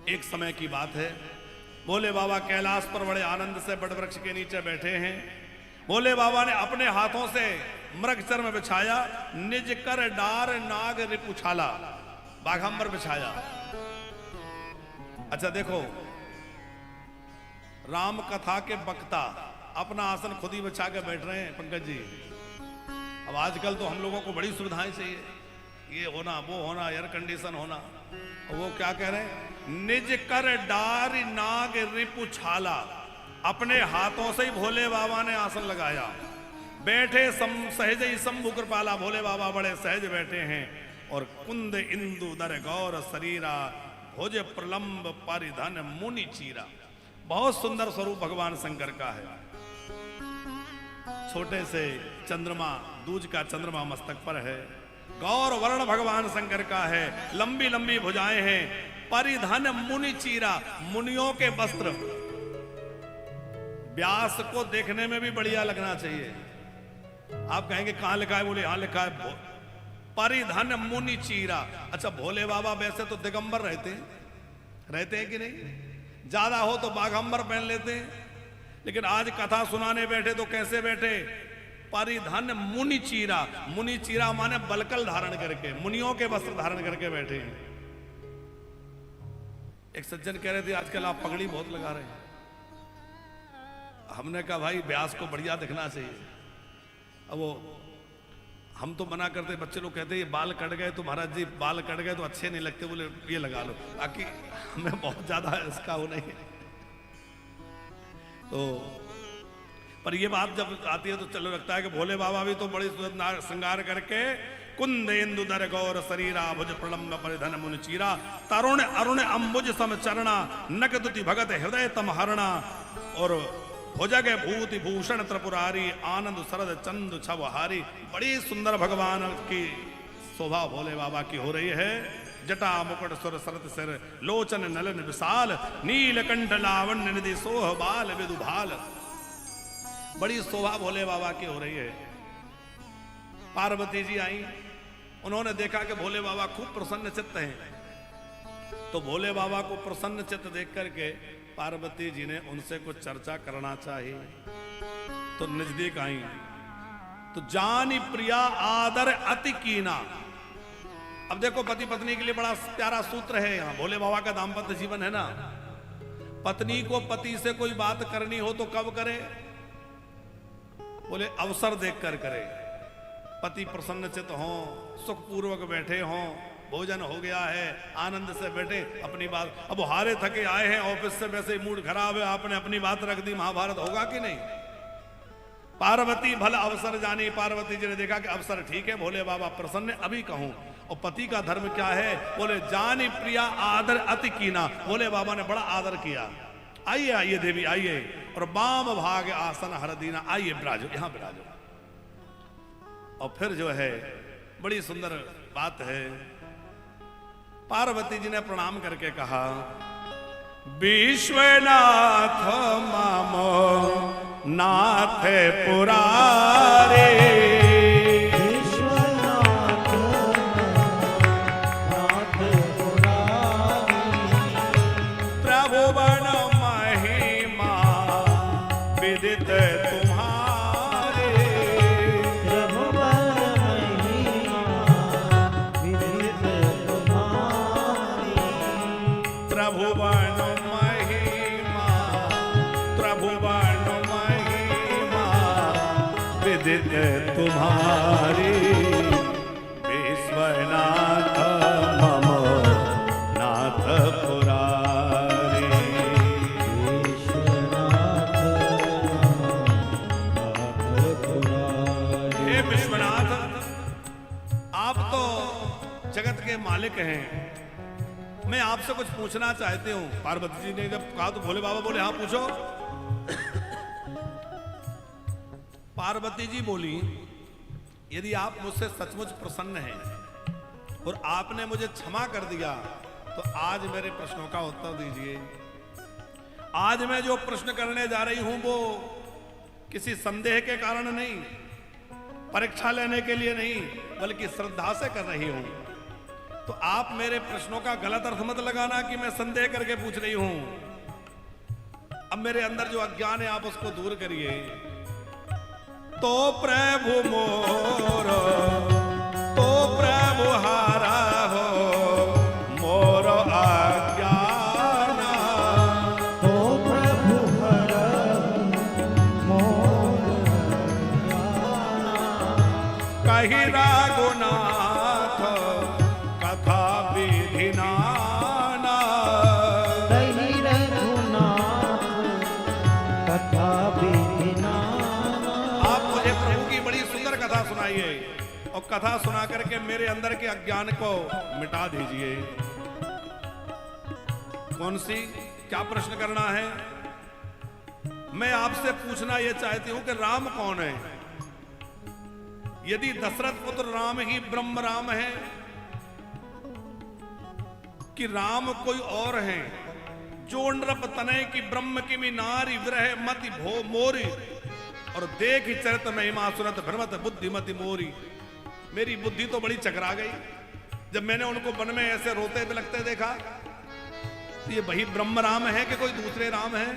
एक समय की बात है, भोले बाबा कैलाश पर बड़े आनंद से बड़ वृक्ष के नीचे बैठे हैं। भोले बाबा ने अपने हाथों से मृग चर्म बिछाया, निज कर डार नाग रिपुछाला, बाघंबर बिछाया। अच्छा देखो, राम कथा के वक्ता अपना आसन खुद ही बिछा के बैठ रहे हैं पंकज जी। अब आजकल तो हम लोगों को बड़ी सुविधाएं चाहिए, ये होना वो होना, एयर कंडीशन होना। वो क्या कह रहे हैं, निज कर डार नाग रिपुछाला, अपने हाथों से ही भोले बाबा ने आसन लगाया। बैठे सहज ही शंभु कृपाला, भोले बाबा बड़े सहज बैठे हैं। और कुंद इंदु दर गौर शरीरा, भुज प्रलंब परिधन मुनि चीरा। बहुत सुंदर स्वरूप भगवान शंकर का है। छोटे से चंद्रमा, दूज का चंद्रमा मस्तक पर है। गौर वर्ण भगवान शंकर का है, लंबी लंबी भुजाएं हैं। परिधन मुनि चीरा, मुनियों के वस्त्र। व्यास को देखने में भी बढ़िया लगना चाहिए। आप कहेंगे कहां लिखा है, बोले यहां लिखा है परिधन मुनि चीरा। अच्छा, भोले बाबा वैसे तो दिगंबर रहते हैं कि नहीं? ज्यादा हो तो बाघंबर पहन लेते हैं, लेकिन आज कथा सुनाने बैठे तो कैसे बैठे, परिधन मुनि चीरा। मुनि चीरा माने बलकल धारण करके, मुनियों के वस्त्र धारण करके बैठे हैं। एक सज्जन कह रहे थे आजकल आप पगड़ी बहुत लगा रहे हैं। हमने कहा भाई व्यास को बढ़िया दिखना चाहिए। अब वो हम तो मना करते, बच्चे लोग कहते ये बाल कट गए तो महाराज जी बाल कट गए तो अच्छे नहीं लगते, बोले ये लगा लो। बाकी हमें बहुत ज्यादा इसका वो नहीं है। तो पर ये बात जब आती है तो चलो लगता है कि भोले बाबा भी तो बड़ी श्रृंगार करके, कुंद इंदु दर गौर शरीरा, भुज प्रलंब परिधन मुनि चीरा, तरुण अरुण अंबुज सम चरणा, नकदुति भगत हृदय तम हरणा। और भुजग भूति भूषण त्रिपुरारी, आनंद शरद चंद छवहारी। बड़ी सुंदर भगवान की शोभा भोले बाबा की हो रही है। जटा मुकुट सुर सरत सिर, लोचन नलन विशाल, नीलकंठ लावण्य निधि सोह बाल विदुभाल। बड़ी शोभा भोले बाबा की हो रही है। पार्वती जी आई, उन्होंने देखा कि भोले बाबा खूब प्रसन्न चित्त हैं। तो भोले बाबा को प्रसन्न चित्त देख करके पार्वती जी ने उनसे कुछ चर्चा करना चाहिए, तो नजदीक आई। तो जानी प्रिया आदर अति कीना। अब देखो, पति पत्नी के लिए बड़ा प्यारा सूत्र है यहाँ। भोले बाबा का दाम्पत्य जीवन है ना। पत्नी को पति से कोई बात करनी हो तो कब करे, बोले अवसर देखकर करे। पति प्रसन्न चित्त हो, सुखपूर्वक बैठे हों, भोजन हो गया है, आनंद से बैठे अपनी बात। अब हारे थके आए हैं ऑफिस से, वैसे ही मूड खराब है, आपने अपनी बात रख दी, महाभारत होगा कि नहीं? पार्वती भला अवसर जानी। पार्वती जी ने देखा कि अवसर ठीक है, भोले बाबा प्रसन्न, अभी कहूं। और पति का धर्म क्या है, बोले जानी प्रिया आदर अति कीना। भोले बाबा ने बड़ा आदर किया। आइए आइए देवी आइए, और बाम भाग आसन हर दीना, आइए विराजो, यहां विराजो। और फिर जो है बड़ी सुंदर बात है, पार्वती जी ने प्रणाम करके कहा, विश्वनाथ मामो नाथ पुरारे, विश्वनाथ नाथ पुरारे, प्रभु बन महिमा विदित तुम्हारे, प्रभु बन महिमा विदित तुम्हारी, प्रभु बन महिमा, प्रभु बन महिमा विदित तुम्हारी, विश्वनाथ मम नाथ पुरारी। विश्वनाथ नाथ पुरारी। हे विश्वनाथ, आप तो जगत के मालिक हैं, मैं आपसे कुछ पूछना चाहती हूँ। पार्वती जी ने जब कहा तो भोले बाबा बोले हाँ पूछो। पार्वती जी बोली, यदि आप मुझसे सचमुच प्रसन्न हैं और आपने मुझे क्षमा कर दिया तो आज मेरे प्रश्नों का उत्तर दीजिए। आज मैं जो प्रश्न करने जा रही हूं वो किसी संदेह के कारण नहीं, परीक्षा लेने के लिए नहीं, बल्कि श्रद्धा से कर रही हूं। तो आप मेरे प्रश्नों का गलत अर्थ मत लगाना कि मैं संदेह करके पूछ रही हूं। अब मेरे अंदर जो अज्ञान है आप उसको दूर करिए। तो प्रभु मोर, तो प्रभु हारा हो मोर अज्ञान। तो प्रभु हरहु मोर अज्ञान। कहि रघुनाथ कथा विधि नाना। कहि रघुनाथ कथा विधि नाना। आप मुझे प्रभु की बड़ी सुंदर कथा सुनाइए और कथा सुना करके मेरे अंदर के अज्ञान को मिटा दीजिए। कौन सी, क्या प्रश्न करना है? मैं आपसे पूछना यह चाहती हूं कि राम कौन है? यदि दशरथ पुत्र राम ही ब्रह्म राम है कि राम कोई और है? जो नृप तनय की ब्रह्म की नारी विरह मति भो मोरी और देख चरित महिमा सुरत भ्रमत बुद्धिमति मोरी। मेरी बुद्धि तो बड़ी चकरा गई जब मैंने उनको वन में ऐसे रोते बिलखते देखा। तो ये वही ब्रह्म राम है कि कोई दूसरे राम है?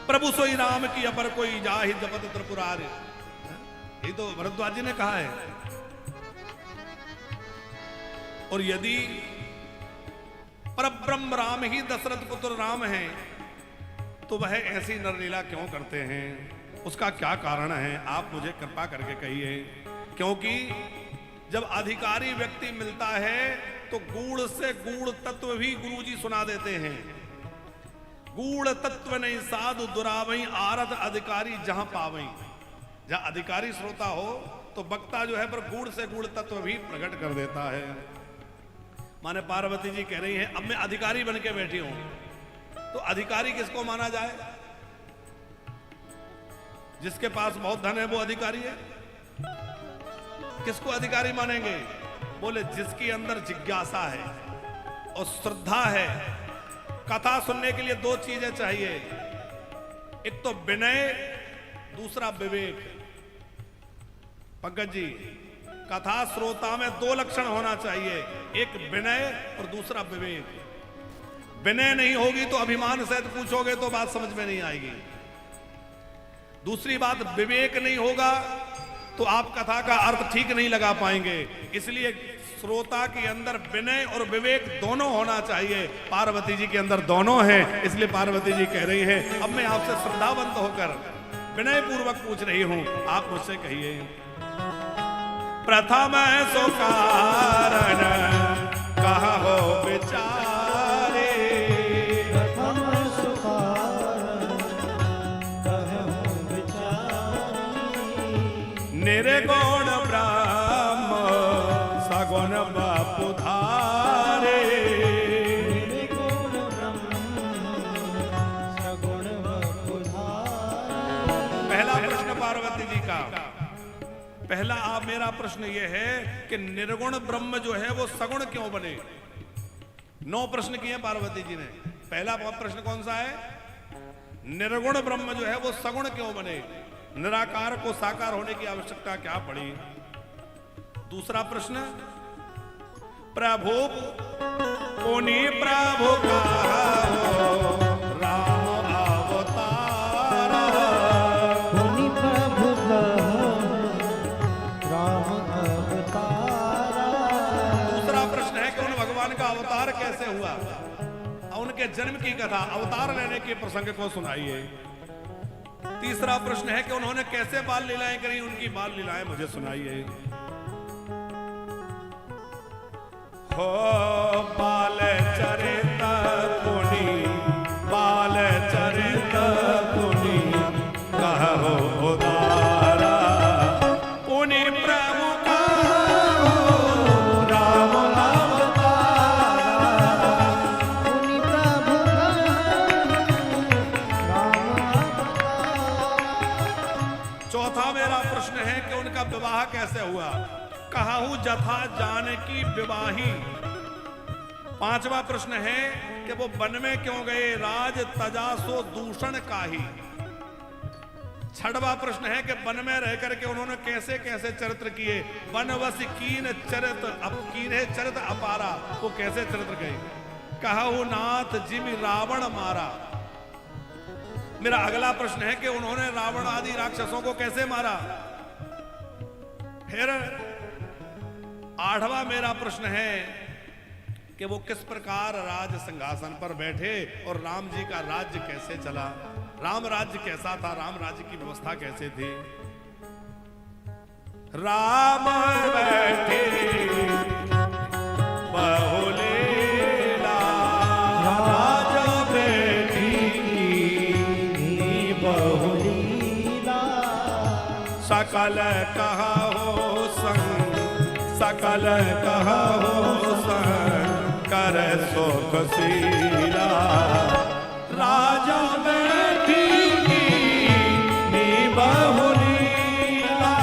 प्रभु सोई राम की अपर कोई जाहि जपत त्रिपुरारि। ये तो भरद्वाज जी ने कहा है। और यदि परब्रह्म राम ही दशरथ पुत्र राम है तो वह ऐसी नरलीला क्यों करते हैं? उसका क्या कारण है? आप मुझे कृपा करके कहिए। क्योंकि जब अधिकारी व्यक्ति मिलता है तो गूढ़ से गूढ़ तत्व भी गुरुजी सुना देते हैं। गूढ़ तत्व नहीं साधु दुरावई आरत अधिकारी जहां पावई। जहां अधिकारी श्रोता हो तो वक्ता जो है पर गूढ़ से गूढ़ तत्व भी प्रकट कर देता है। माने पार्वती जी कह रही है अब मैं अधिकारी बन के बैठी हूं, तो अधिकारी किसको माना जाए? जिसके पास बहुत धन है वो अधिकारी है? किसको अधिकारी मानेंगे? बोले जिसके अंदर जिज्ञासा है और श्रद्धा है। कथा सुनने के लिए दो चीजें चाहिए, एक तो विनय, दूसरा विवेक। पंकज जी, कथा श्रोता में दो लक्षण होना चाहिए, एक विनय और दूसरा विवेक। विनय नहीं होगी तो अभिमान सहित पूछोगे तो बात समझ में नहीं आएगी। दूसरी बात, विवेक नहीं होगा तो आप कथा का अर्थ ठीक नहीं लगा पाएंगे। इसलिए श्रोता के अंदर विनय और विवेक दोनों होना चाहिए। पार्वती जी के अंदर दोनों है, इसलिए पार्वती जी कह रही है अब मैं आपसे श्रद्धावंत होकर विनय पूर्वक पूछ रही हूं, आप मुझसे कहिए। प्रथम सो कारण कहो विचारे। प्रथम सो कारण कहो विचारे। निर्गुण ब्रह्म सगुण बापु धारे। निर्गुण ब्रह्म सगुण बापु धारे। पहला प्रश्न पार्वती जी का, पहला आप मेरा प्रश्न यह है कि निर्गुण ब्रह्म जो है वो सगुण क्यों बने? 9 प्रश्न किए पार्वती जी ने। पहला प्रश्न कौन सा है? निर्गुण ब्रह्म जो है वो सगुण क्यों बने? निराकार को साकार होने की आवश्यकता क्या पड़ी? दूसरा प्रश्न, प्रभु पुनि प्रभु का राम अवतार। पुनि प्रभु राम अवतार। दूसरा प्रश्न है कि उन भगवान का अवतार कैसे हुआ? उनके जन्म की कथा, अवतार लेने के प्रसंग को सुनाइए। तीसरा प्रश्न है कि उन्होंने कैसे बाल लीलाएं करी, उनकी बाल लीलाएं मुझे सुनाइए। हो बाल चरित पुनि, बाल चरित पुनि कहो उदारा। पुनि प्रभु का राम अवतार। पुनि प्रभु राम अवतार। चौथा मेरा प्रश्न है कि उनका विवाह कैसे हुआ? कहूं जथा जानकी विवाही। पांचवा प्रश्न है कि वो वन में क्यों गए? राज तजा सो दूषण काहि। छठवां प्रश्न है कि वन में रह करके उन्होंने कैसे कैसे चरित्र किए। वनवस कीन चरित्र कीन्हे चरित्र अपारा, वो कैसे चरित्र गए। कहु नाथ जिमि रावण मारा। मेरा अगला प्रश्न है कि उन्होंने रावण आदि राक्षसों को कैसे मारा। फिर आठवां मेरा प्रश्न है कि वो किस प्रकार राज सिंहासन पर बैठे और राम जी का राज्य कैसे चला। राम राज्य कैसा था, राम राज्य की व्यवस्था कैसे थी। राम बैठे बहुलीला, राजा बैठी बहुलीला, सकल कहो संग, सकल कहो संग कर सुख सीला। राजा बैठी बहुलीला,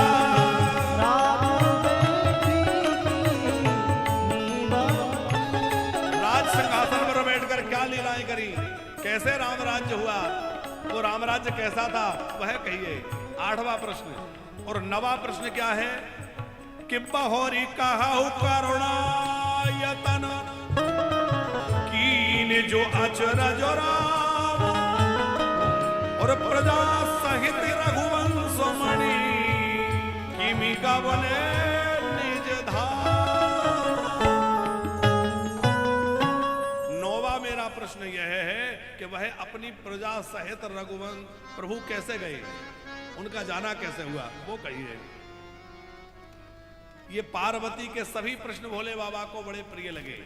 राज सिंहासन पर बैठकर क्या लीलाएं करी, कैसे राम राज्य हुआ, वो राम राज्य कैसा था वह कहिए। आठवां प्रश्न। और नवा प्रश्न क्या है कि बहोरी कहु करुणायतन कीन जो अचरज राम, और प्रजा सहित रघुवंश मणि किमि गवने निज धाम। नौवा मेरा प्रश्न यह है कि वह अपनी प्रजा सहित रघुवंश प्रभु कैसे गए, उनका जाना कैसे हुआ, वो कहिए। ये पार्वती के सभी प्रश्न भोले बाबा को बड़े प्रिय लगे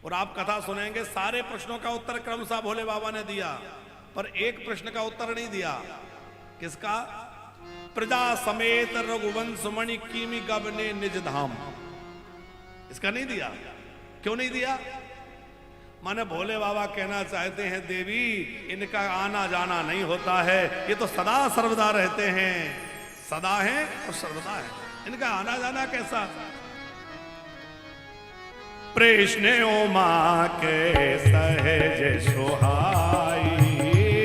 और आप कथा सुनेंगे सारे प्रश्नों का उत्तर क्रमशः भोले बाबा ने दिया, पर एक प्रश्न का उत्तर नहीं दिया। किसका? प्रजा समेत रघुवंश मणि कीमि गबने निज धाम, इसका नहीं दिया। क्यों नहीं दिया? माने भोले बाबा कहना चाहते हैं देवी इनका आना जाना नहीं होता है, ये तो सदा सर्वदा रहते हैं, सदा है और सर्वदा है, इनका आना जाना कैसा। प्रश्नो मां के सहज सुहाई,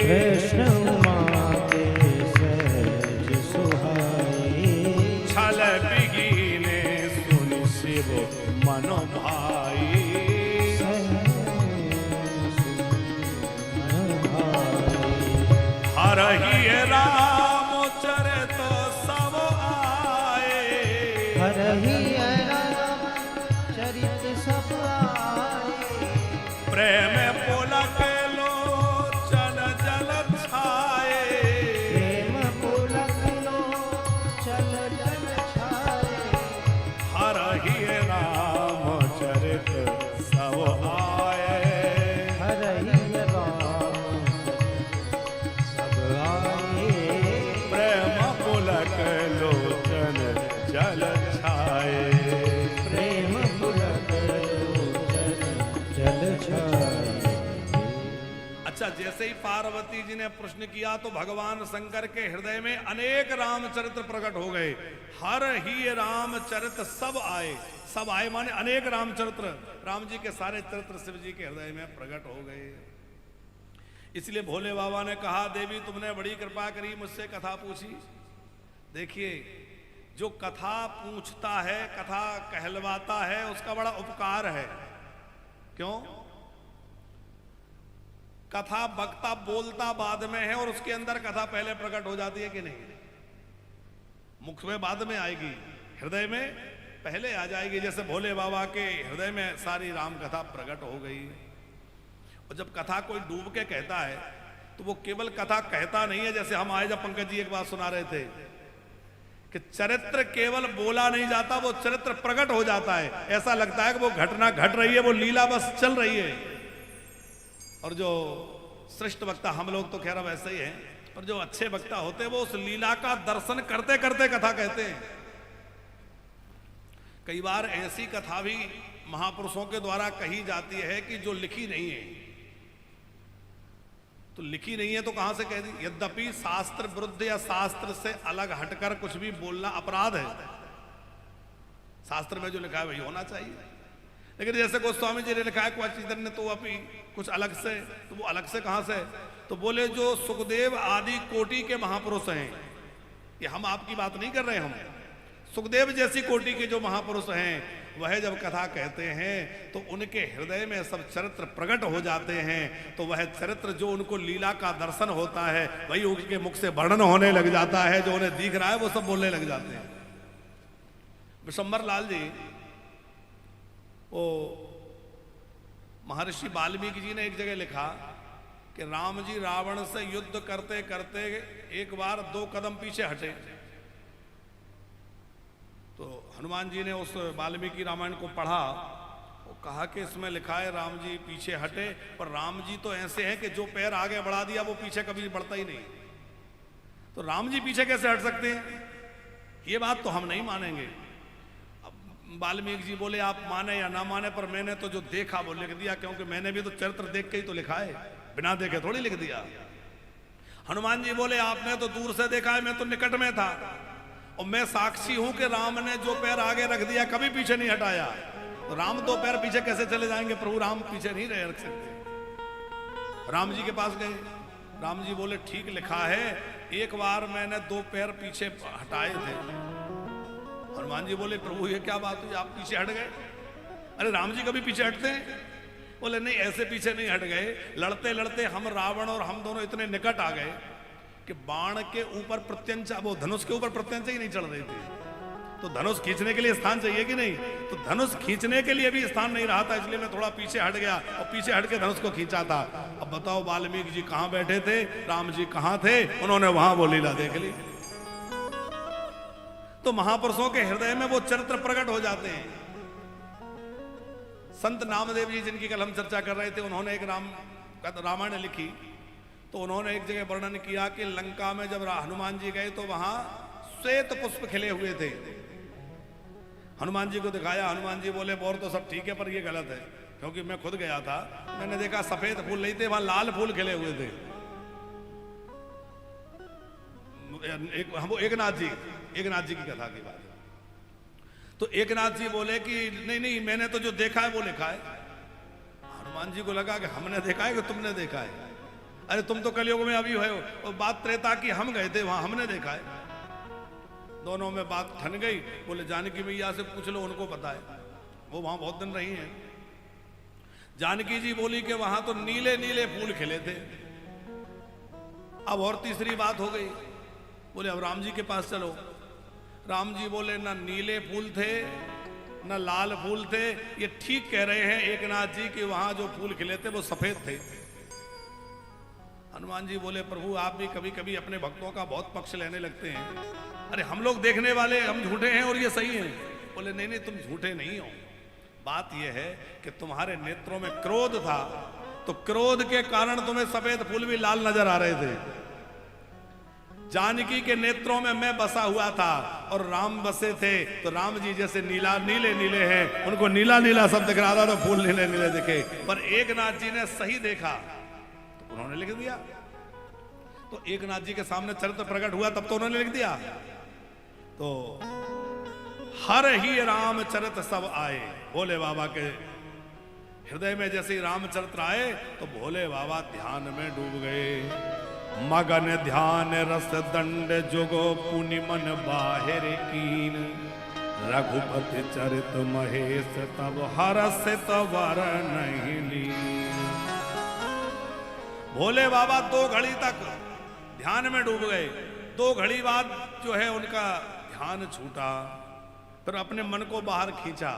कृष्ण मां के सहज सुहाई, छल बिगीने सुनि शिव मन भाई। हरहि राम चरित सब आए, हरहि राम चरित सब आए, प्रेम पुलक लोचन जल छाए, प्रेम पुलक लोचन जल छाए, हरहि राम चरित सब आए, हरहि राम सब आए, प्रेम पुलक लोचन जल छाए। प्रेम पुलक लोचन जल छाए। अच्छा, जैसे ही पार्वती जी ने प्रश्न किया तो भगवान शंकर के हृदय में अनेक रामचरित्र प्रकट हो गए। हर ही रामचरित सब आए, सब आए माने अनेक रामचरित्र, राम जी के सारे चरित्र शिव जी के हृदय में प्रकट हो गए। इसलिए भोले बाबा ने कहा देवी तुमने बड़ी कृपा करी, मुझसे कथा पूछी। देखिए जो कथा पूछता है, कथा कहलवाता है, उसका बड़ा उपकार है। क्यों? कथा वक्ता बोलता बाद में है और उसके अंदर कथा पहले प्रकट हो जाती है कि नहीं? मुख में बाद में आएगी, हृदय में पहले आ जाएगी। जैसे भोले बाबा के हृदय में सारी राम कथा प्रकट हो गई। और जब कथा कोई डूब के कहता है तो वो केवल कथा कहता नहीं है। जैसे हम आए जब पंकज जी एक बात सुना रहे थे कि चरित्र केवल बोला नहीं जाता, वो चरित्र प्रकट हो जाता है। ऐसा लगता है कि वो घटना घट रही है, वो लीला बस चल रही है। और जो श्रेष्ठ वक्ता, हम लोग तो खैर वैसे ही हैं, पर जो अच्छे वक्ता होते हैं वो उस लीला का दर्शन करते करते कथा कहते हैं। कई बार ऐसी कथा भी महापुरुषों के द्वारा कही जाती है कि जो लिखी नहीं है। तो लिखी नहीं है तो कहां से कह दी? यद्यपि शास्त्र विरुद्ध या शास्त्र से अलग हटकर कुछ भी बोलना अपराध है। शास्त्र में जो लिखा है वही होना चाहिए। लेकिन जैसे गोस्वामी जी ने लिखा है क्वचित ने तो अभी कुछ अलग से, तो वो अलग से कहां से? तो बोले जो सुखदेव आदि कोटि के महापुरुष हैं कि हम आपकी बात नहीं कर रहे। हम सुखदेव जैसी कोटि के जो महापुरुष हैं वह जब कथा कहते हैं तो उनके हृदय में सब चरित्र प्रकट हो जाते हैं। तो वह चरित्र जो उनको लीला का दर्शन होता है वही उनके मुख से वर्णन होने लग जाता है। जो उन्हें दिख रहा है वो सब बोलने लग जाते हैं। विशंबर लाल जी, वो महर्षि वाल्मीकि जी ने एक जगह लिखा कि राम जी रावण से युद्ध करते करते एक बार 2 कदम पीछे हटे। तो हनुमान जी ने उस वाल्मीकि रामायण को पढ़ा, वो कहा कि इसमें लिखा है राम जी पीछे हटे, पर राम जी तो ऐसे हैं कि जो पैर आगे बढ़ा दिया वो पीछे कभी बढ़ता ही नहीं। तो राम जी पीछे कैसे हट सकते हैं? ये बात तो हम नहीं मानेंगे। अब वाल्मीकि जी बोले आप माने या ना माने, पर मैंने तो जो देखा वो लिख दिया, क्योंकि मैंने भी तो चरित्र देख के ही तो लिखा है, बिना देखे थोड़ी लिख दिया। हनुमान जी बोले आपने तो दूर से देखा है, मैं तो निकट में था और मैं साक्षी हूं कि राम ने जो पैर आगे रख दिया कभी पीछे नहीं हटाया। तो राम 2 पैर पीछे कैसे चले जाएंगे? प्रभु राम पीछे नहीं रख सकते। राम जी के पास गए, राम जी बोले ठीक लिखा है, एक बार मैंने 2 पैर पीछे हटाए थे। हनुमान जी बोले प्रभु ये क्या बात हुई, आप पीछे हट गए? अरे राम जी कभी पीछे हटते हैं? बोले नहीं, ऐसे पीछे नहीं हट गए, लड़ते लड़ते हम रावण और हम दोनों इतने निकट आ गए कि बाण के ऊपर प्रत्यंचा, वो धनुष के ऊपर प्रत्यंचा ही नहीं चढ़ रही थी। तो धनुष खींचने के लिए स्थान चाहिए कि नहीं? तो धनुष खींचने के लिए भी स्थान नहीं रहा था, इसलिए मैं थोड़ा पीछे हट गया और पीछे हट के धनुष को खींचा था। अब बताओ वाल्मीकि जी कहां बैठे थे, राम जी कहां थे? उन्होंने वहां वो लीला देख ली। तो महापुरुषों के हृदय में वो चरित्र प्रकट हो जाते हैं। संत नामदेव जी जिनकी कल हम चर्चा कर रहे थे, उन्होंने एक रामायण लिखी। तो उन्होंने एक जगह वर्णन किया कि लंका में जब हनुमान जी गए तो वहां श्वेत पुष्प खिले हुए थे। हनुमान जी को दिखाया, हनुमान जी बोले और तो सब ठीक है पर ये गलत है, क्योंकि मैं खुद गया था, मैंने देखा सफेद फूल नहीं थे, वहां लाल फूल खिले हुए थे। एकनाथ जी की कथा की बात। तो एकनाथ जी बोले कि नहीं नहीं, मैंने तो जो देखा है वो लिखा है। हनुमान जी को लगा कि हमने देखा है कि तुमने देखा है? अरे तुम तो कलयुग में अभी हो, और बात त्रेता की, हम गए थे वहां, हमने देखा है। दोनों में बात ठन गई। बोले जानकी मैया से पूछ लो, उनको पता है, वो वहां बहुत दिन रही हैं। जानकी जी बोली कि वहां तो नीले नीले फूल खिले थे। अब और तीसरी बात हो गई, बोले अब राम जी के पास चलो। राम जी बोले ना नीले फूल थे ना लाल फूल थे, ये ठीक कह रहे हैं एकनाथ जी कि वहां जो फूल खिले थे वो सफेद थे। हनुमान जी बोले प्रभु आप भी कभी कभी अपने भक्तों का बहुत पक्ष लेने लगते हैं। अरे हम लोग देखने वाले हम झूठे हैं और ये सही है? बोले नहीं नहीं, तुम झूठे नहीं हो। बात यह है कि तुम्हारे नेत्रों में क्रोध था, तो क्रोध के कारण तुम्हें सफेद फूल भी लाल नजर आ रहे थे। जानकी के नेत्रों में मैं बसा हुआ था और राम बसे थे, तो राम जी जैसे नीला नीले नीले हैं, उनको नीला नीला सब दिख रहा था, तो फूल नीले नीले दिखे। पर एकनाथ जी ने सही देखा तो उन्होंने लिख दिया। तो एकनाथ जी के सामने चरित्र प्रकट हुआ तब तो उन्होंने लिख दिया। तो हर ही रामचरित सब आए, भोले बाबा के हृदय में जैसे ही रामचरित्र आए तो भोले बाबा ध्यान में डूब गए। मगन ध्यान रस दंड जुगो पुनि मन बाहिर कीन, रघुपति चरित महेश तब हरस वर नहीं ली। भोले बाबा 2 घड़ी तक ध्यान में डूब गए। 2 घड़ी बाद जो है उनका ध्यान छूटा, फिर अपने मन को बाहर खींचा,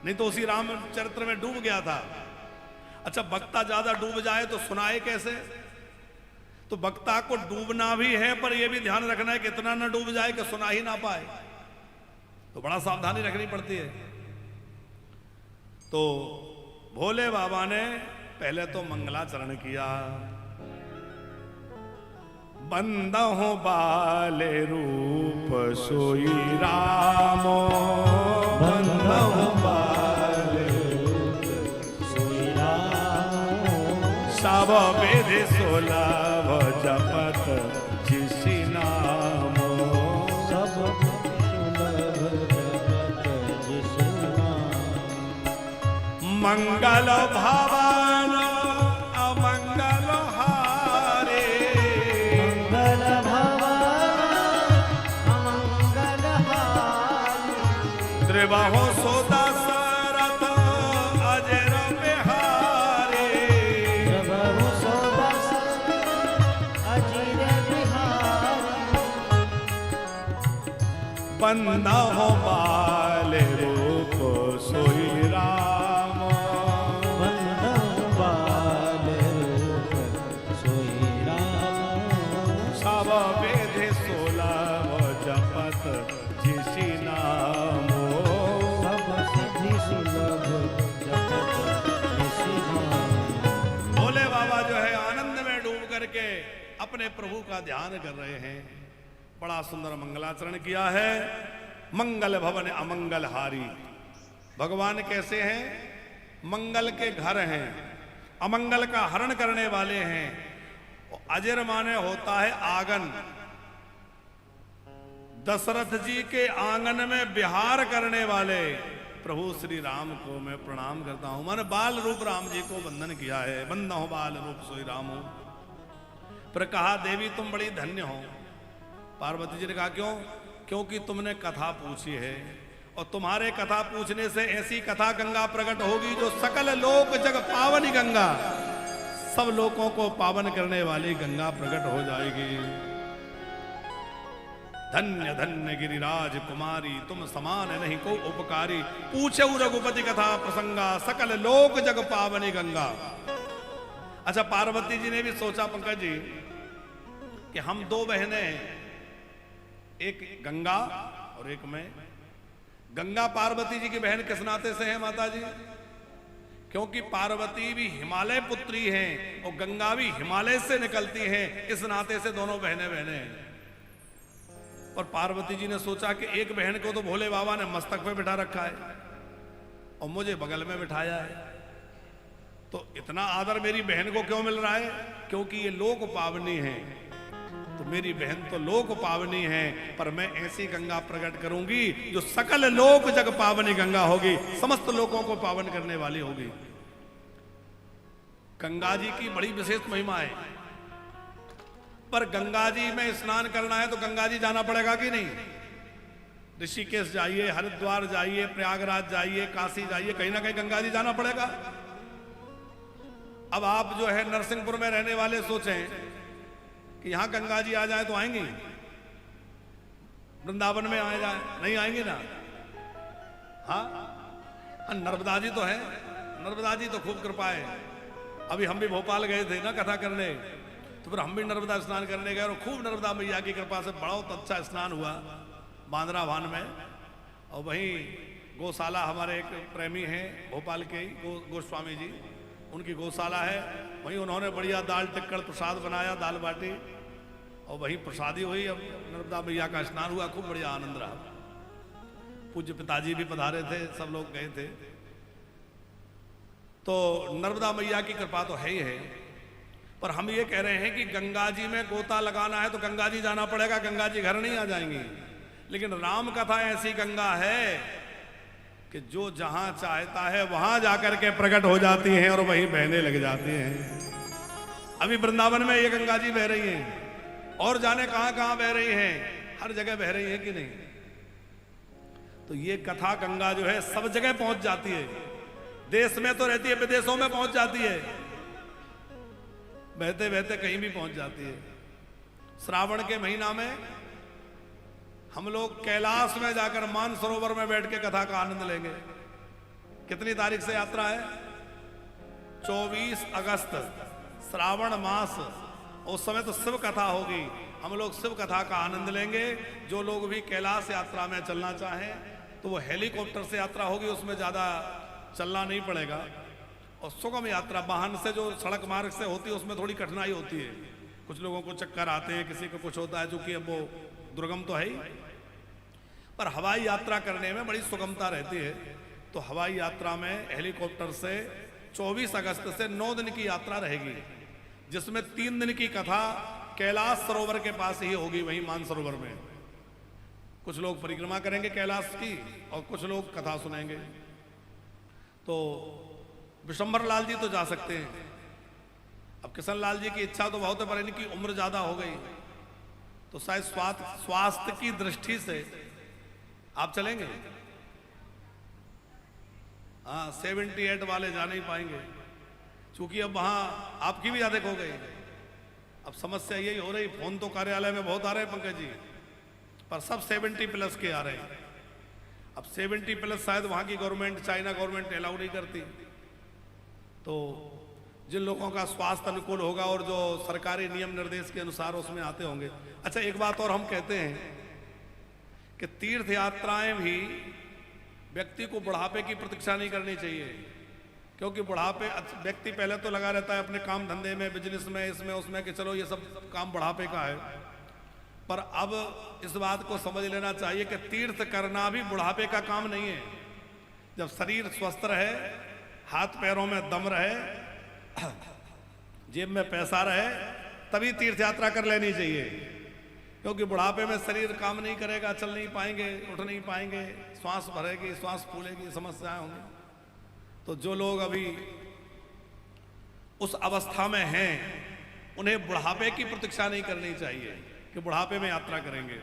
नहीं तो उसी रामचरित्र में डूब गया था। अच्छा वक्ता ज्यादा डूब जाए तो सुनाए कैसे? तो वक्ता को डूबना भी है, पर यह भी ध्यान रखना है कि इतना न डूब जाए कि सुना ही ना पाए। तो बड़ा सावधानी रखनी पड़ती है। तो भोले बाबा ने पहले तो मंगलाचरण किया। बंदहु बाले रूप सोई रामो, बंदहु बाले रूप सोई रामो, सब विधि सुलभ जपत जिसि नामो, सब सुलभ जपत जिसि नामो। मंगल भवन अमंगल हारे, मंगल भवन बंदा हो बाल रूप सोई राम। बंधन बाल रूप सोई राम। सब वेद 16 जपत जिसी नामो। सब सिद्धि सुलभ जपत जिसी नाम। भोले बाबा जो है आनंद में डूब करके अपने प्रभु का ध्यान कर रहे हैं। बड़ा सुंदर मंगलाचरण किया है। मंगल भवन अमंगल हारी। भगवान कैसे हैं? मंगल के घर हैं, अमंगल का हरण करने वाले हैं। अजर माने होता है आंगन। दशरथ जी के आंगन में विहार करने वाले प्रभु श्री राम को मैं प्रणाम करता हूं। मैंने बाल रूप राम जी को वंदन किया है। बंदा हो बाल रूप सोई राम हो। फिर कहा देवी तुम बड़ी धन्य हो। पार्वती जी ने कहा क्यों? क्योंकि तुमने कथा पूछी है और तुम्हारे कथा पूछने से ऐसी कथा गंगा प्रकट होगी जो सकल लोक जग पावनी गंगा, सब लोगों को पावन करने वाली गंगा प्रकट हो जाएगी। धन्य धन्य गिरिराज कुमारी तुम समान नहीं को उपकारी। पूछे रघुपति कथा प्रसंगा सकल लोक जग पावनी गंगा। अच्छा पार्वती जी ने भी सोचा पंकज जी कि हम दो बहनें, एक गंगा और एक मैं। गंगा पार्वती जी की बहन किस नाते से है माता जी? क्योंकि पार्वती भी हिमालय पुत्री हैं और गंगा भी हिमालय से निकलती हैं। इस नाते से दोनों बहनें बहनें हैं। और पार्वती जी ने सोचा कि एक बहन को तो भोले बाबा ने मस्तक पे बिठा रखा है और मुझे बगल में बिठाया है, तो इतना आदर मेरी बहन को क्यों मिल रहा है? क्योंकि ये लोक पावनी है। तो मेरी बहन तो लोक पावनी है, पर मैं ऐसी गंगा प्रकट करूंगी जो सकल लोक जग पावनी गंगा होगी, समस्त लोगों को पावन करने वाली होगी। गंगा जी की बड़ी विशेष महिमा है। पर गंगा जी में स्नान करना है तो गंगा जी जाना पड़ेगा कि नहीं? ऋषिकेश जाइए, हरिद्वार जाइए, प्रयागराज जाइए, काशी जाइए, कहीं ना कहीं गंगा जी जाना पड़ेगा। अब आप जो है नरसिंहपुर में रहने वाले सोचें कि यहां गंगा जी आ जाए तो आएंगे? वृंदावन में आ जाए नहीं आएंगे ना? हाँ नर्मदा जी तो है, नर्मदा जी तो खूब कृपा है। अभी हम भी भोपाल गए थे ना कथा करने, तो फिर हम भी नर्मदा स्नान करने गए और खूब नर्मदा मैया की कृपा से बहुत अच्छा स्नान हुआ बांद्रा भान में। और वहीं गौशाला, हमारे एक प्रेमी हैं भोपाल के ही गोस्वामी जी, उनकी गौशाला है, वहीं उन्होंने बढ़िया दाल टिक्कड़ प्रसाद बनाया, दाल बाटी, और वहीं प्रसादी हुई। अब नर्मदा मैया का स्नान हुआ, खूब बढ़िया आनंद रहा। पूज्य पिताजी भी पधारे थे, सब लोग गए थे। तो नर्मदा मैया की कृपा तो है ही है, पर हम ये कह रहे हैं कि गंगा जी में गोता लगाना है तो गंगा जी जाना पड़ेगा, गंगा जी घर नहीं आ जाएंगी। लेकिन राम कथा ऐसी गंगा है कि जो जहां चाहता है वहां जाकर के प्रकट हो जाती हैं और वहीं बहने लग जाती हैं। अभी वृंदावन में ये गंगा जी बह रही हैं और जाने कहां कहां बह रही हैं, हर जगह बह रही है कि नहीं? तो ये कथा गंगा जो है सब जगह पहुंच जाती है। देश में तो रहती है, विदेशों में पहुंच जाती है, बहते बहते कहीं भी पहुंच जाती है। श्रावण के महीना में हम लोग कैलाश में जाकर मानसरोवर में बैठ के कथा का आनंद लेंगे। कितनी तारीख से यात्रा है? 24 अगस्त, श्रावण मास। उस समय तो शिव कथा होगी, हम लोग शिव कथा का आनंद लेंगे। जो लोग भी कैलाश यात्रा में चलना चाहें तो वो हेलीकॉप्टर से यात्रा होगी, उसमें ज़्यादा चलना नहीं पड़ेगा। और सुगम यात्रा वाहन से जो सड़क मार्ग से होती है उसमें थोड़ी कठिनाई होती है, कुछ लोगों को चक्कर आते हैं, किसी को कुछ होता है, चूंकि अब वो दुर्गम तो है ही। पर हवाई यात्रा करने में बड़ी सुगमता रहती है। तो हवाई यात्रा में हेलीकॉप्टर से 24 अगस्त से 9 दिन की यात्रा रहेगी, जिसमें 3 दिन की कथा कैलाश सरोवर के पास ही होगी, वहीं मानसरोवर में। कुछ लोग परिक्रमा करेंगे कैलाश की और कुछ लोग कथा सुनेंगे। तो विशंबर लाल जी तो जा सकते हैं, अब किशन लाल जी की इच्छा तो बहुत है पर इनकी उम्र ज्यादा हो गई, तो शायद स्वास्थ्य की दृष्टि से आप चलेंगे। हाँ 78 वाले जा नहीं पाएंगे, क्योंकि अब वहां आपकी भी अधिक हो गई। अब समस्या यही हो रही, फोन तो कार्यालय में बहुत आ रहे हैं पंकज जी, पर सब 70 प्लस के आ रहे हैं। अब 70 प्लस शायद वहाँ की गवर्नमेंट, चाइना गवर्नमेंट अलाउ नहीं करती। तो जिन लोगों का स्वास्थ्य अनुकूल होगा और जो सरकारी नियम निर्देश के अनुसार उसमें आते होंगे। अच्छा, एक बात और हम कहते हैं कि तीर्थ यात्राएं भी व्यक्ति को बुढ़ापे की प्रतीक्षा नहीं करनी चाहिए, क्योंकि बुढ़ापे व्यक्ति पहले तो लगा रहता है अपने काम धंधे में, बिजनेस में, इसमें उसमें, कि चलो ये सब काम बुढ़ापे का है। पर अब इस बात को समझ लेना चाहिए कि तीर्थ करना भी बुढ़ापे का काम नहीं है। जब शरीर स्वस्थ रहे, हाथ पैरों में दम रहे, जेब में पैसा रहे, तभी तीर्थ यात्रा कर लेनी चाहिए। क्योंकि बुढ़ापे में शरीर काम नहीं करेगा, चल नहीं पाएंगे, उठ नहीं पाएंगे, श्वास भरेगी, श्वास फूलेगी, समस्याएं होंगी। तो जो लोग अभी उस अवस्था में हैं, उन्हें बुढ़ापे की प्रतीक्षा नहीं करनी चाहिए कि बुढ़ापे में यात्रा करेंगे।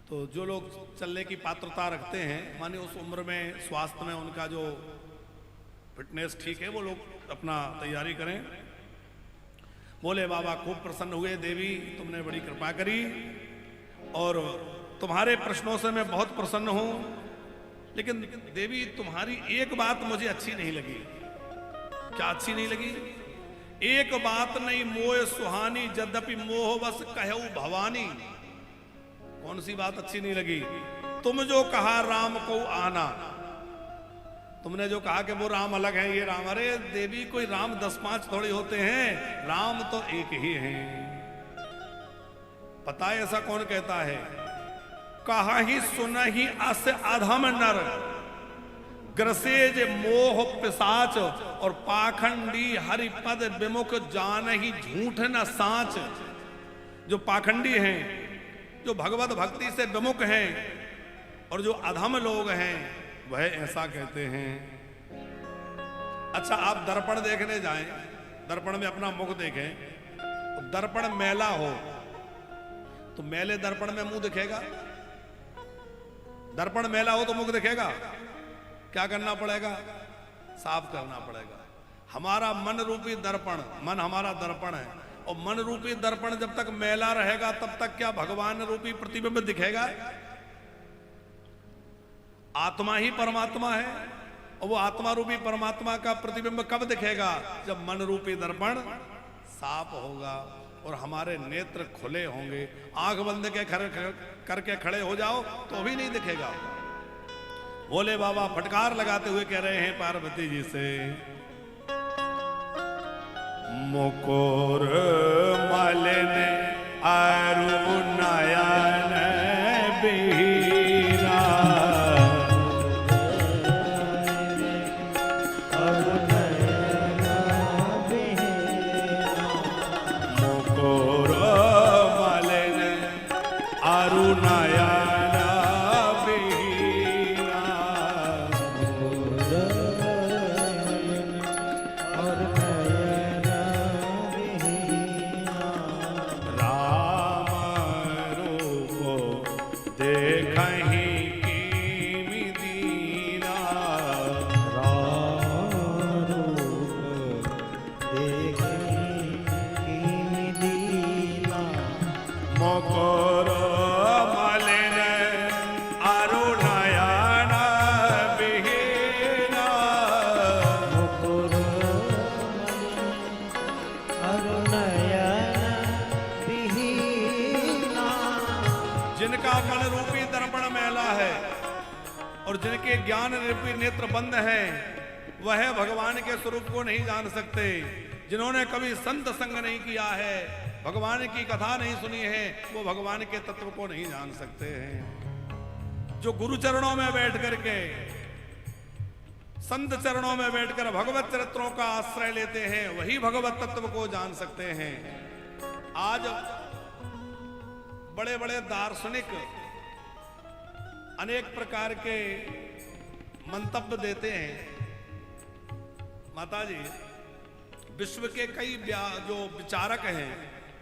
तो जो लोग चलने की पात्रता रखते हैं, माने उस उम्र में स्वास्थ्य में उनका जो फिटनेस ठीक है, वो लोग अपना तैयारी करें। बोले बाबा खूब प्रसन्न हुए, देवी तुमने बड़ी कृपा करी और तुम्हारे प्रश्नों से मैं बहुत प्रसन्न हूं, लेकिन देवी तुम्हारी एक बात मुझे अच्छी नहीं लगी। क्या अच्छी नहीं लगी? एक बात नहीं मोह सुहानी, यद्यपि मोह बस कहऊ भवानी। कौन सी बात अच्छी नहीं लगी? तुम जो कहा राम को आना, तुमने जो कहा कि वो राम अलग है, ये राम, अरे देवी कोई राम 10-5 थोड़ी होते हैं, राम तो एक ही हैं। पता है ऐसा कौन कहता है? कहा ही सुना ही अस अधम नर, ग्रसेज मोह पिशाच, और पाखंडी हरिपद विमुख जान ही झूठ न साच। जो पाखंडी हैं, जो भगवत भक्ति से विमुख हैं, और जो अधम लोग हैं, वह ऐसा कहते हैं। अच्छा, आप दर्पण देखने जाएं, दर्पण में अपना मुख देखें, दर्पण मैला हो तो मैले दर्पण में मुंह दिखेगा? दर्पण मैला हो तो मुख दिखेगा? क्या करना पड़ेगा? साफ करना पड़ेगा। हमारा मन रूपी दर्पण, मन हमारा दर्पण है, और मन रूपी दर्पण जब तक मैला रहेगा तब तक क्या भगवान रूपी प्रतिबिंब दिखेगा? आत्मा ही परमात्मा है, और वो आत्मा रूपी परमात्मा का प्रतिबिंब कब दिखेगा? जब मन रूपी दर्पण साफ होगा और हमारे नेत्र खुले होंगे। आंख बंद के करके खड़े हो जाओ तो भी नहीं दिखेगा। भोले बाबा फटकार लगाते हुए कह रहे हैं पार्वती जी से, मुकुर मलिन अरु नयन बीरा, मुकुर मलिन अरु नयन बीरा, राम रूप देखहि कीमि दीना, मुकुर मलिन अरु नयन बीरा, जिनका मन रूपी दर्पण मैला है और जिनके ज्ञान रूपी नेत्र बंद हैं, वह भगवान के स्वरूप को नहीं जान सकते। जिन्होंने कभी संत संग नहीं किया है, भगवान की कथा नहीं सुनी है, वो भगवान के तत्व को नहीं जान सकते हैं। जो गुरु चरणों में बैठ करके, संत चरणों में बैठकर भगवत चरित्रों का आश्रय लेते हैं, वही भगवत तत्व को जान सकते हैं। आज बड़े बड़े दार्शनिक अनेक प्रकार के मंतव्य देते हैं। माता जी, विश्व के कई जो विचारक हैं,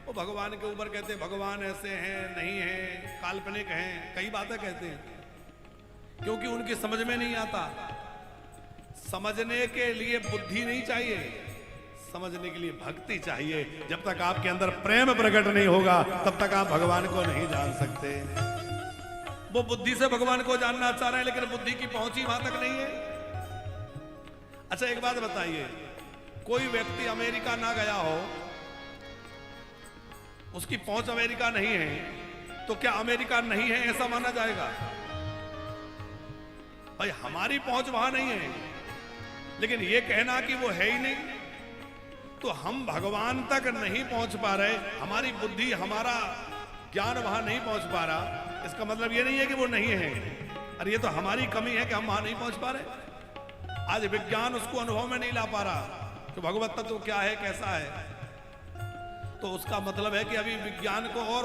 वो भगवान के ऊपर कहते हैं भगवान ऐसे हैं, नहीं हैं, काल्पनिक हैं, कई बातें कहते हैं, क्योंकि उनकी समझ में नहीं आता। समझने के लिए बुद्धि नहीं चाहिए, समझने के लिए भक्ति चाहिए। जब तक आपके अंदर प्रेम प्रकट नहीं होगा तब तक आप भगवान को नहीं जान सकते। वो बुद्धि से भगवान को जानना चाह रहे हैं लेकिन बुद्धि की पहुंच ही वहां तक नहीं है। अच्छा एक बात बताइए, कोई व्यक्ति अमेरिका ना गया हो, उसकी पहुंच अमेरिका नहीं है, तो क्या अमेरिका नहीं है ऐसा माना जाएगा? भाई हमारी पहुंच वहां नहीं है, लेकिन यह कहना कि वो है ही नहीं, तो हम भगवान तक नहीं पहुंच पा रहे, हमारी बुद्धि हमारा ज्ञान वहां नहीं पहुंच पा रहा, इसका मतलब ये नहीं है कि वो नहीं है। अरे ये तो हमारी कमी है कि हम वहां नहीं पहुंच पा रहे। आज विज्ञान उसको अनुभव में नहीं ला पा रहा कि भगवत तत्व तो क्या है, कैसा है। तो उसका मतलब है कि अभी विज्ञान को और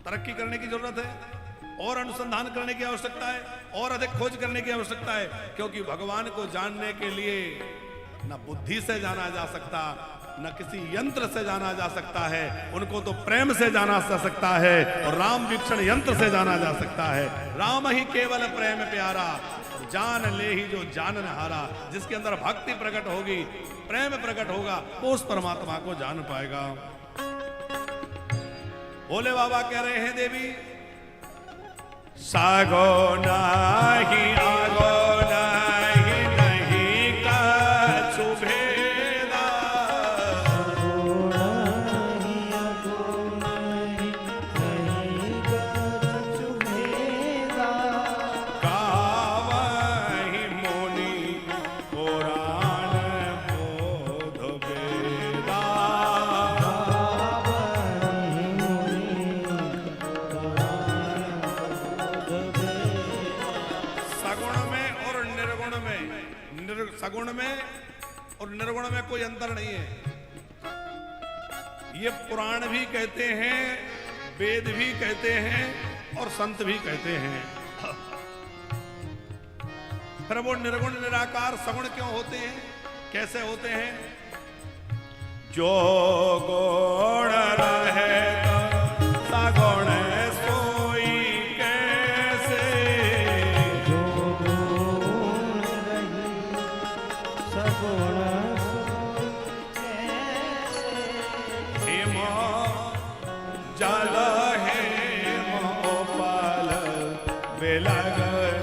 तरक्की करने की जरूरत है, और अनुसंधान करने की आवश्यकता है, और अधिक खोज करने की आवश्यकता है। क्योंकि भगवान को जानने के लिए न बुद्धि से जाना जा सकता, न किसी यंत्र से जाना जा सकता है, उनको तो प्रेम से जाना जा सकता है, और राम वीक्षण यंत्र से जाना जा सकता है। राम ही केवल प्रेम प्यारा, जान ले ही जो जानन हारा। जिसके अंदर भक्ति प्रकट होगी, प्रेम प्रकट होगा, वो उस परमात्मा को जान पाएगा। भोले बाबा कह रहे हैं देवी सागो नाही आगो नाही नहीं का चुभेदा, गावहि मुनि पुराण बोध वेदा। सगुण में और निर्गुण में कोई अंतर नहीं है। ये पुराण भी कहते हैं, वेद भी कहते हैं, और संत भी कहते हैं। फिर वो निर्गुण निराकार सगुण क्यों होते हैं, कैसे होते हैं? जो गुण रहे सगुण सोई कैसे, जल हेम ओपल बिलग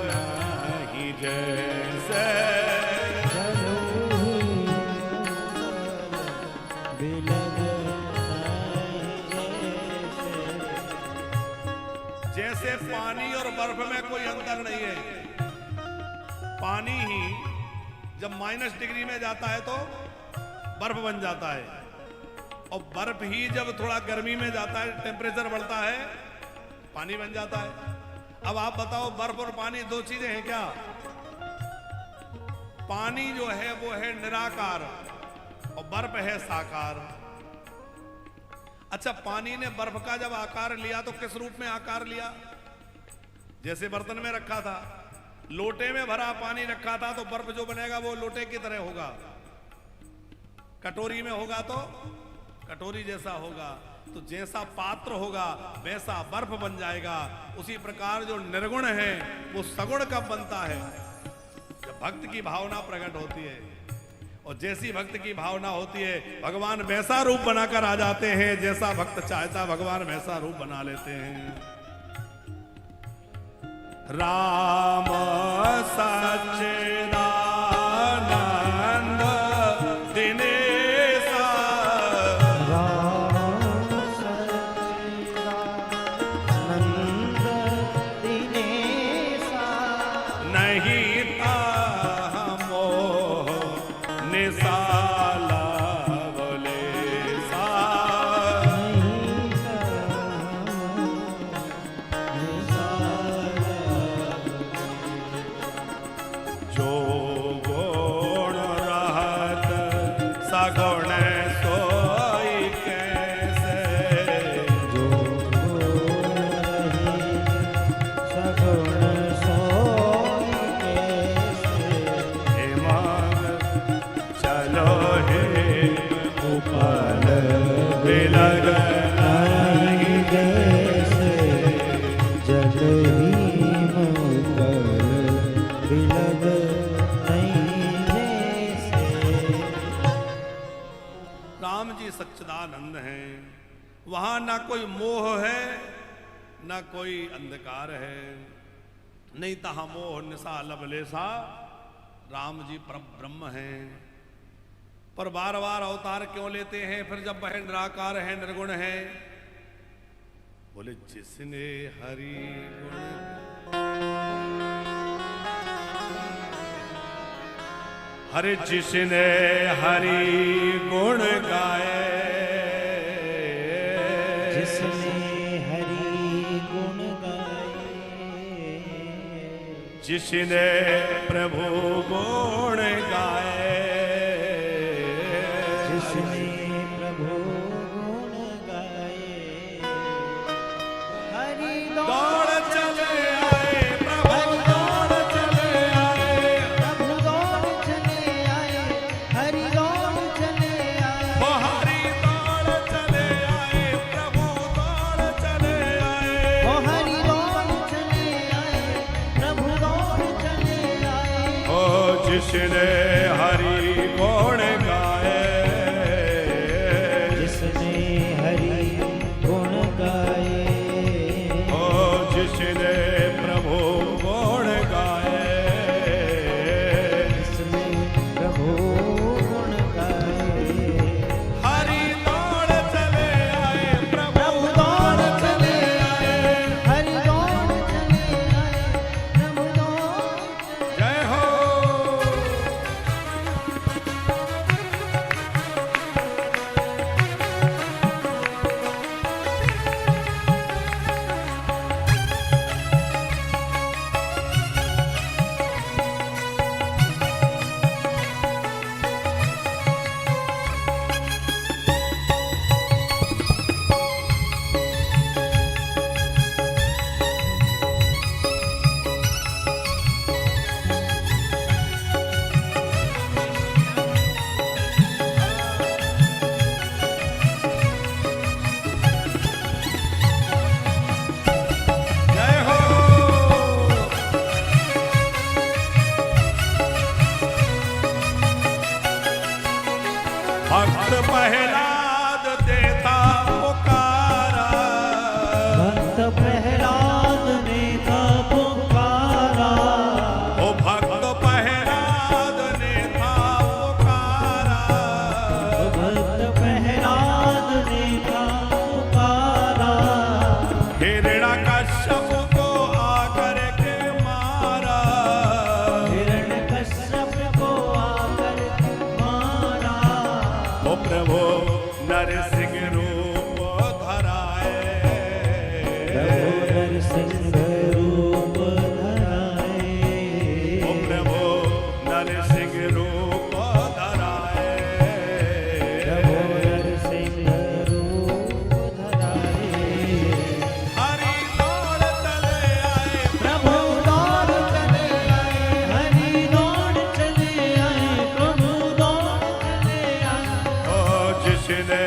नहीं जैसे, जैसे पानी और बर्फ में कोई अंतर नहीं है। पानी ही जब माइनस डिग्री में जाता है तो बर्फ बन जाता है, और बर्फ ही जब थोड़ा गर्मी में जाता है, टेम्परेचर बढ़ता है, पानी बन जाता है। अब आप बताओ, बर्फ और पानी दो चीजें हैं क्या? पानी जो है वो है निराकार और बर्फ है साकार। अच्छा, पानी ने बर्फ का जब आकार लिया तो किस रूप में आकार लिया? जैसे बर्तन में रखा था, लोटे में भरा पानी रखा था तो बर्फ जो बनेगा वो लोटे की तरह होगा, कटोरी में होगा तो कटोरी जैसा होगा। तो जैसा पात्र होगा वैसा बर्फ बन जाएगा। उसी प्रकार जो निर्गुण है वो सगुण कब बनता है? जब भक्त की भावना प्रकट होती है, और जैसी भक्त की भावना होती है भगवान वैसा रूप बनाकर आ जाते हैं, जैसा भक्त चाहता भगवान वैसा रूप बना लेते हैं। राम सच्चिदानंद दिनेशा, राम सच्चिदानंद दिनेशा, नहीं ताह मोह निसाला बलेसा, जो गुण रहत सगुण सोई कैसे, जो सगुण सोई कैसे, हे मांग चलो राम जी सच्चिदानंद हैं। वहां ना कोई मोह है ना कोई अंधकार है, नहीं तहा मोह निशा लबलेसा, राम जी परब्रह्म हैं। पर बार बार अवतार क्यों लेते हैं फिर जब वह निराकार है, निर्गुण है? बोले जिसने हरि गुण, हरे जिसने हरि गुण गाए, जिसने हरि गुण गाए, जिसने प्रभु गुण गाए, जिसने प्रभु गुण गाए, हरि दौड़ चले आए प्रभु, दौड़ चले आए, प्रभु दौड़ चले आए, हरि दौड़ चले आए, ओ हरि दौड़ चले आए, प्रभु दौड़ चले आए, ओ हरि दौड़ चले आए, प्रभु दौड़ चले आए, ओ जिसने हरि गुण गाए, जिसने हरि गुण गाए, ओ जिसने प्रभु गुण गाए, जिसने प्रभु गुण गाए, हरि दौड़ चले आए, प्रभु प्रभु दौड़ चले आए, हरि दौड़ चले आए, प्रभु दौड़ चले जय हो। जय हो। भक्त प्रहलाद देता पुकारा, भक्त प्रहलाद ने था पुकारा, ओ भक्त प्रहलाद ने था पुकारा, भक्त प्रहलाद ने था पुकारा, हिरण्यकश्यप को आकर के मारा, हिरण्यकश्यप को आकर मारा, ओ प्रभु नरसिंह रूप धराए, प्रभु नरसिंह रूप धराए, ओ प्रभु नरसिंह रूप धराए, प्रभु नरसिंह रूप धराए, हरि दौड़ चले आए, प्रभु दौड़ चले आए, हरि दौड़ चले आए, प्रभु दौड़ चले आए, ओ जिसने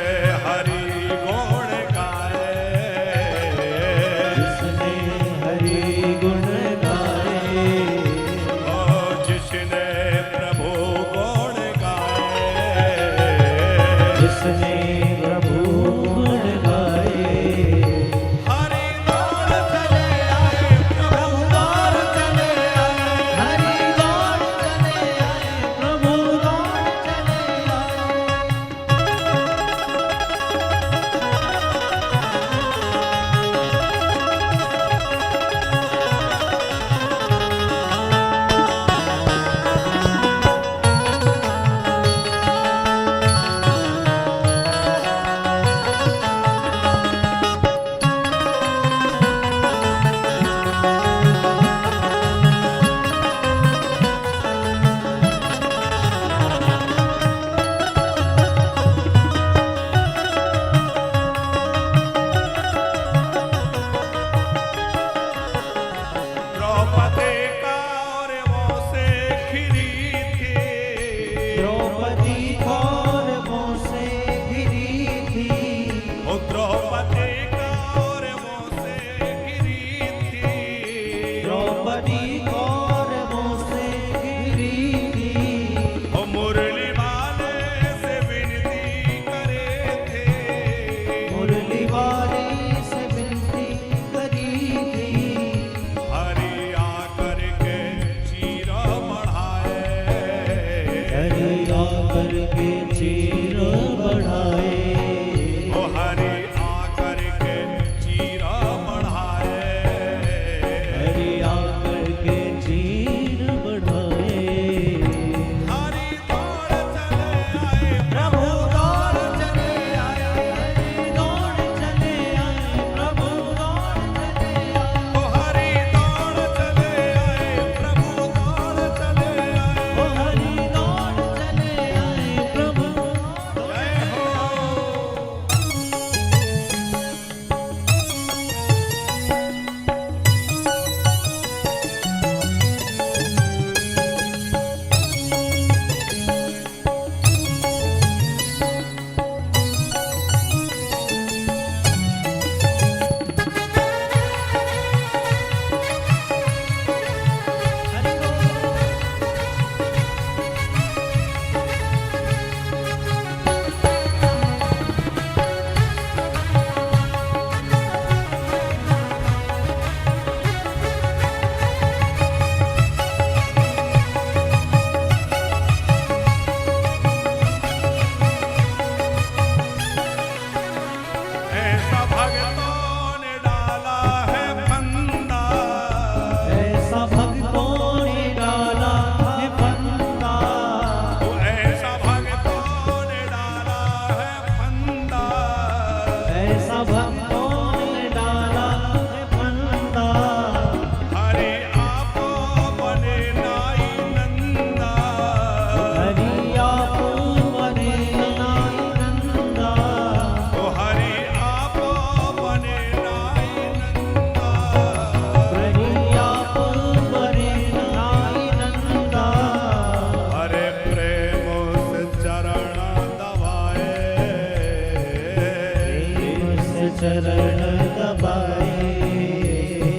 चरण दबाए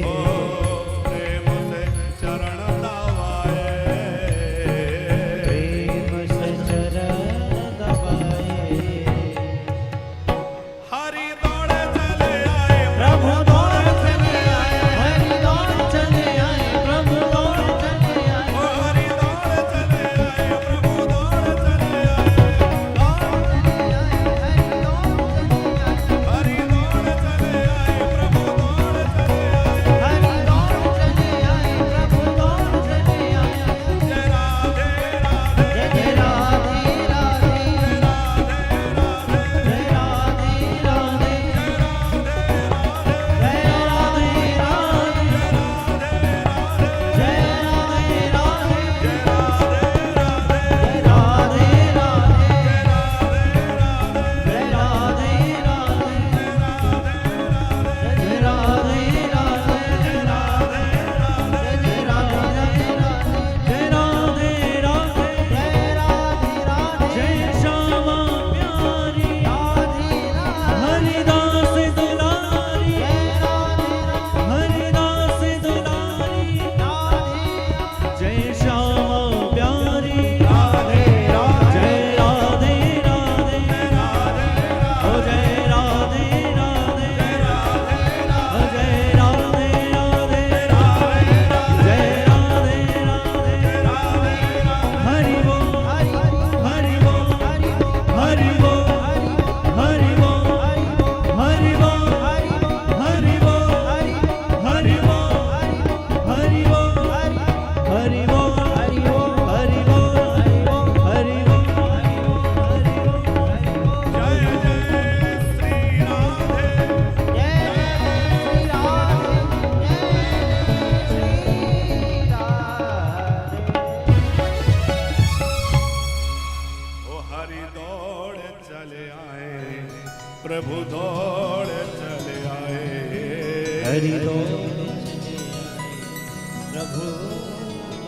ओ प्रेम से चरण दबाए प्रेम से चरण दबाए हरि दौड़े चले आए प्रभु दौड़ चले आए हरि दौड़ चले आए प्रभु दौड़ चले आए ओ हरि दौड़े चले आए प्रभु दौड़े चले आए हरि दौड़े चले आए प्रभु दौड़े चले आए हरि दौड़ चले आए प्रभु दौड़ चले आए जय राधे राधे जय राधे राधे जय राधे राधे जय राधे राधे जय राधे राधे जय राधे राधे जय राधे राधे जय राधे राधे जय राधे राधे जय राधे राधे जय राधे राधे जय श्यामा प्यारी हरिदास दुलारी हरिदास दुलारी जय श्यामा प्यारी जय राधे राधे ओ जय राधे राधे ओ जय राधे राधे जय राधे राधे हरि बोल हरि बोल हरि बोल हरि बोल हरि बोल हरि बोल हरि बोल हरि बोल हरि बोल हरि बोल हरि बोल हरि बोल जय जय श्री राधे जय श्री राधे जय श्री राधे ओ हरि दौड़े चले आए प्रभु दौड़े चले आए हरि दौड़